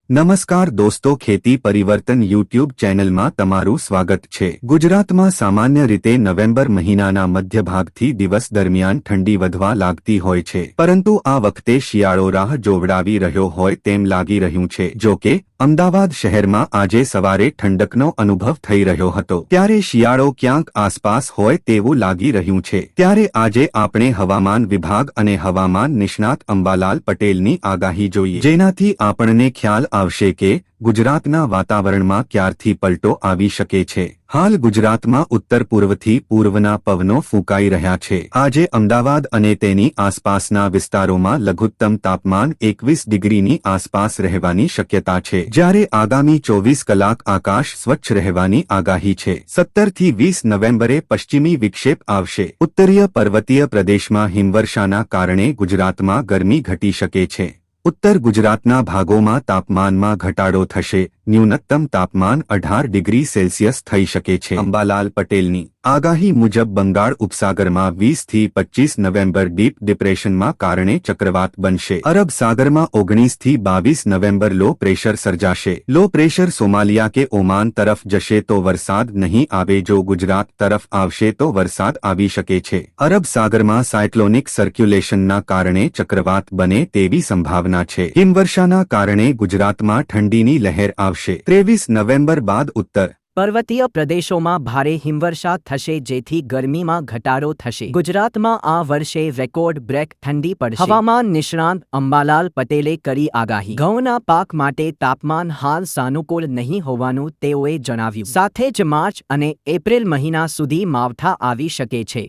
નમસ્કાર દોસ્તો, ખેતી પરિવર્તન યુટ્યુબ ચેનલમાં તમારું સ્વાગત છે। ગુજરાતમાં સામાન્ય રીતે નવેમ્બર મહિનાના મધ્યભાગથી દિવસ દરમિયાન ઠંડી વધવા લાગતી હોય છે, પરંતુ આ વખતે શિયાળો રાહ જોવડાવી રહ્યો હોય તેમ લાગી રહ્યું છે। જો કે અમદાવાદ શહેરમાં આજે સવારે ઠંડકનો અનુભવ થઈ રહ્યો હતો, ત્યારે શિયાળો ક્યાંક આસપાસ હોય તેવું લાગી રહ્યું છે। ત્યારે આજે આપણે હવામાન વિભાગ અને હવામાન નિષ્ણાત અંબાલાલ પટેલની આગાહી જોઈએ, જેનાથી આપણને ખ્યાલ આવશે કે ગુજરાતના વાતાવરણમાં ક્યારથી પલટો આવી શકે છે। હાલ ગુજરાતમાં ઉત્તર પૂર્વથી પૂર્વના પવનો ફૂંકાઈ રહ્યા છે। આજે અમદાવાદ અને તેની આસપાસના વિસ્તારોમાં લઘુત્તમ તાપમાન 21 ડિગ્રીની આસપાસ રહેવાની શક્યતા છે, જ્યારે આગામી 24 કલાક આકાશ સ્વચ્છ રહેવાની આગાહી છે। 17 થી 20 નવેમ્બરે પશ્ચિમી વિક્ષેપ આવશે। ઉત્તરીય પર્વતીય પ્રદેશમાં હિમવર્ષાના કારણે ગુજરાતમાં ગરમી ઘટી શકે છે। ઉત્તર ગુજરાતના ભાગોમાં તાપમાનમાં ઘટાડો થશે। ન્યૂનતમ તાપમાન 18 ડિગ્રી સેલ્સિયસ થઈ શકે છે। અંબાલાલ પટેલની આગાહી મુજબ બંગાળ ઉપસાગરમાં 20 થી 25 નવેમ્બર ડીપ ડિપ્રેશનના કારણે ચક્રવાત બનશે। અરબ સાગરમાં 19 થી 22 નવેમ્બર લો પ્રેશર સર્જાશે। લો પ્રેશર સોમાલિયા કે ઓમાન તરફ જશે તો વરસાદ નહીં આવે। જો ગુજરાત તરફ આવશે તો વરસાદ આવી શકે છે। અરબ સાગરમાં સાયક્લોનિક સર્ક્યુલેશનના કારણે ચક્રવાત બને તેવી સંભાવના છે। હિમવર્ષાના કારણે ગુજરાતમાં ઠંડીની લહેર આવશે। 23 નવેમ્બર બાદ ઉત્તર પર્વતીય પ્રદેશોમાં ભારે હિમવર્ષા થશે, જેથી ગરમીમાં ઘટાડો થશે। ગુજરાતમાં આ વર્ષે રેકોર્ડ બ્રેક ઠંડી પડશે। હવામાન નિષ્ણાત અંબાલાલ પટેલે કરી આગાહી। ઘઉંના પાક માટે તાપમાન હાલ સાનુકૂળ નહીં હોવાનું તેઓએ જણાવ્યું। સાથે જ માર્ચ અને એપ્રિલ મહિના સુધી માવઠા આવી શકે છે।